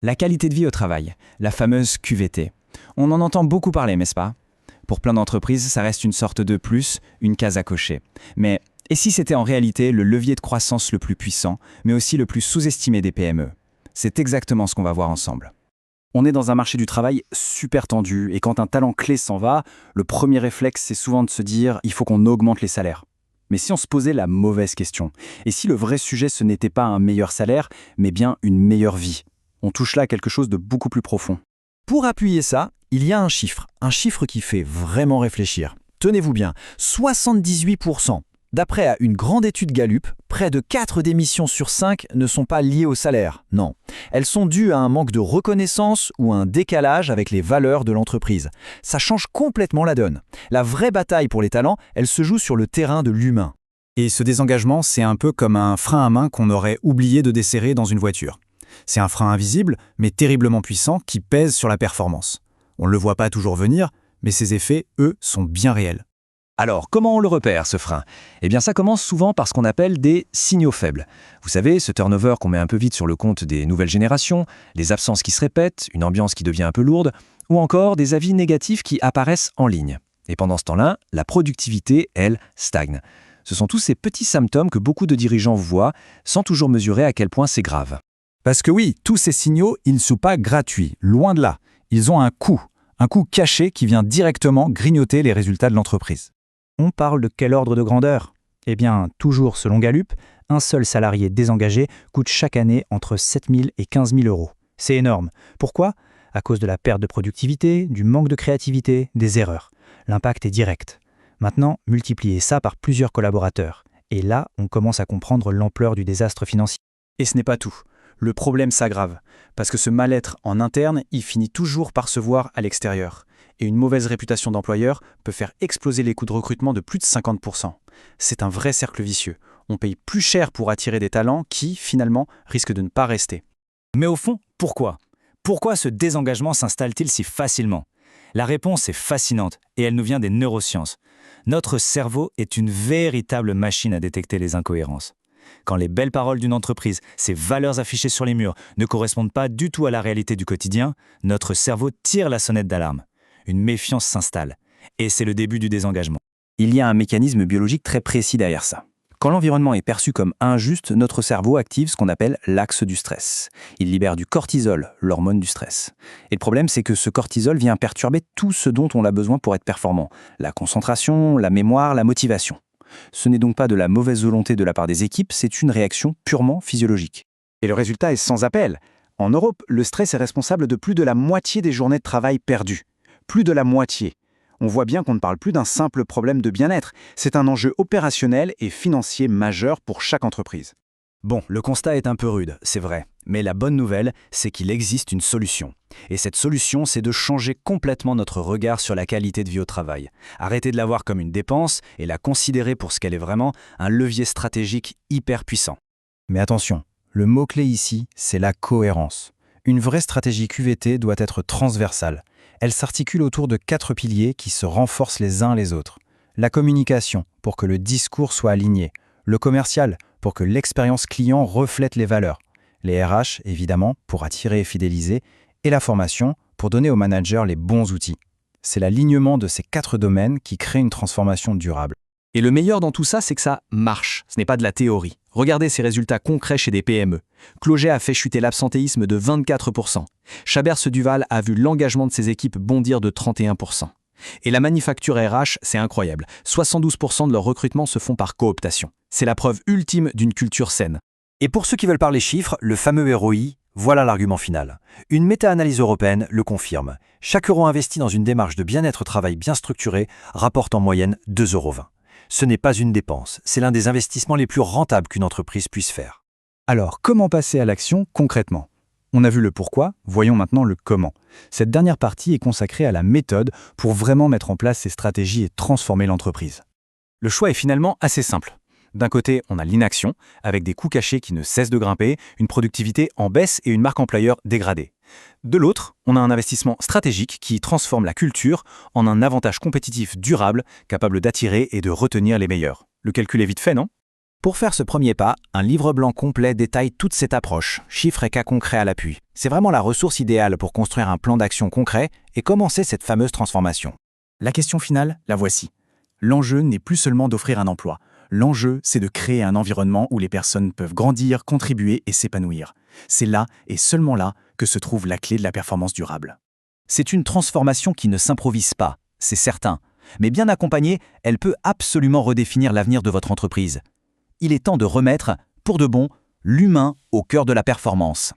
La qualité de vie au travail, la fameuse QVT. On en entend beaucoup parler, n'est-ce pas? Pour plein d'entreprises, ça reste une sorte de plus, une case à cocher. Mais et si c'était en réalité le levier de croissance le plus puissant, mais aussi le plus sous-estimé des PME? C'est exactement ce qu'on va voir ensemble. On est dans un marché du travail super tendu et quand un talent clé s'en va, le premier réflexe c'est souvent de se dire il faut qu'on augmente les salaires. Mais si on se posait la mauvaise question, et si le vrai sujet ce n'était pas un meilleur salaire, mais bien une meilleure vie? On touche là à quelque chose de beaucoup plus profond. Pour appuyer ça, il y a un chiffre qui fait vraiment réfléchir. Tenez-vous bien, 78%. D'après une grande étude Gallup, près de 4 démissions sur 5 ne sont pas liées au salaire. Non, elles sont dues à un manque de reconnaissance ou un décalage avec les valeurs de l'entreprise. Ça change complètement la donne. La vraie bataille pour les talents, elle se joue sur le terrain de l'humain. Et ce désengagement, c'est un peu comme un frein à main qu'on aurait oublié de desserrer dans une voiture. C'est un frein invisible, mais terriblement puissant, qui pèse sur la performance. On ne le voit pas toujours venir, mais ses effets, eux, sont bien réels. Alors, comment on le repère, ce frein? Eh bien, ça commence souvent par ce qu'on appelle des signaux faibles. Vous savez, ce turnover qu'on met un peu vite sur le compte des nouvelles générations, les absences qui se répètent, une ambiance qui devient un peu lourde, ou encore des avis négatifs qui apparaissent en ligne. Et pendant ce temps-là, la productivité, elle, stagne. Ce sont tous ces petits symptômes que beaucoup de dirigeants voient, sans toujours mesurer à quel point c'est grave. Parce que oui, tous ces signaux, ils ne sont pas gratuits, loin de là. Ils ont un coût caché qui vient directement grignoter les résultats de l'entreprise. On parle de quel ordre de grandeur? Eh bien, toujours selon Gallup, un seul salarié désengagé coûte chaque année entre 7 000 et 15 000 euros. C'est énorme. Pourquoi? À cause de la perte de productivité, du manque de créativité, des erreurs. L'impact est direct. Maintenant, multipliez ça par plusieurs collaborateurs. Et là, on commence à comprendre l'ampleur du désastre financier. Et ce n'est pas tout. Le problème s'aggrave, parce que ce mal-être en interne, il finit toujours par se voir à l'extérieur. Et une mauvaise réputation d'employeur peut faire exploser les coûts de recrutement de plus de 50%. C'est un vrai cercle vicieux. On paye plus cher pour attirer des talents qui, finalement, risquent de ne pas rester. Mais au fond, pourquoi? Pourquoi ce désengagement s'installe-t-il si facilement? La réponse est fascinante et elle nous vient des neurosciences. Notre cerveau est une véritable machine à détecter les incohérences. Quand les belles paroles d'une entreprise, ses valeurs affichées sur les murs, ne correspondent pas du tout à la réalité du quotidien, notre cerveau tire la sonnette d'alarme. Une méfiance s'installe. Et c'est le début du désengagement. Il y a un mécanisme biologique très précis derrière ça. Quand l'environnement est perçu comme injuste, notre cerveau active ce qu'on appelle l'axe du stress. Il libère du cortisol, l'hormone du stress. Et le problème, c'est que ce cortisol vient perturber tout ce dont on a besoin pour être performant. La concentration, la mémoire, la motivation. Ce n'est donc pas de la mauvaise volonté de la part des équipes, c'est une réaction purement physiologique. Et le résultat est sans appel. En Europe, le stress est responsable de plus de la moitié des journées de travail perdues. Plus de la moitié. On voit bien qu'on ne parle plus d'un simple problème de bien-être. C'est un enjeu opérationnel et financier majeur pour chaque entreprise. Bon, le constat est un peu rude, c'est vrai. Mais la bonne nouvelle, c'est qu'il existe une solution. Et cette solution, c'est de changer complètement notre regard sur la qualité de vie au travail. Arrêter de la voir comme une dépense et la considérer pour ce qu'elle est vraiment, un levier stratégique hyper puissant. Mais attention, le mot-clé ici, c'est la cohérence. Une vraie stratégie QVT doit être transversale. Elle s'articule autour de 4 piliers qui se renforcent les uns les autres. La communication, pour que le discours soit aligné. Le commercial, pour que l'expérience client reflète les valeurs. Les RH, évidemment, pour attirer et fidéliser. Et la formation, pour donner aux managers les bons outils. C'est l'alignement de ces 4 domaines qui crée une transformation durable. Et le meilleur dans tout ça, c'est que ça marche. Ce n'est pas de la théorie. Regardez ces résultats concrets chez des PME. Cloget a fait chuter l'absentéisme de 24%. Chabert-Duval a vu l'engagement de ses équipes bondir de 31%. Et la manufacture RH, c'est incroyable. 72% de leurs recrutements se font par cooptation. C'est la preuve ultime d'une culture saine. Et pour ceux qui veulent parler chiffres, le fameux ROI, voilà l'argument final. Une méta-analyse européenne le confirme. Chaque euro investi dans une démarche de bien-être au travail bien structurée rapporte en moyenne 2,20 €. Ce n'est pas une dépense, c'est l'un des investissements les plus rentables qu'une entreprise puisse faire. Alors, comment passer à l'action concrètement? On a vu le pourquoi, voyons maintenant le comment. Cette dernière partie est consacrée à la méthode pour vraiment mettre en place ces stratégies et transformer l'entreprise. Le choix est finalement assez simple. D'un côté, on a l'inaction, avec des coûts cachés qui ne cessent de grimper, une productivité en baisse et une marque employeur dégradée. De l'autre, on a un investissement stratégique qui transforme la culture en un avantage compétitif durable, capable d'attirer et de retenir les meilleurs. Le calcul est vite fait, non? Pour faire ce premier pas, un livre blanc complet détaille toute cette approche, chiffres et cas concrets à l'appui. C'est vraiment la ressource idéale pour construire un plan d'action concret et commencer cette fameuse transformation. La question finale, la voici. L'enjeu n'est plus seulement d'offrir un emploi. L'enjeu, c'est de créer un environnement où les personnes peuvent grandir, contribuer et s'épanouir. C'est là, et seulement là, que se trouve la clé de la performance durable. C'est une transformation qui ne s'improvise pas, c'est certain. Mais bien accompagnée, elle peut absolument redéfinir l'avenir de votre entreprise. Il est temps de remettre, pour de bon, l'humain au cœur de la performance.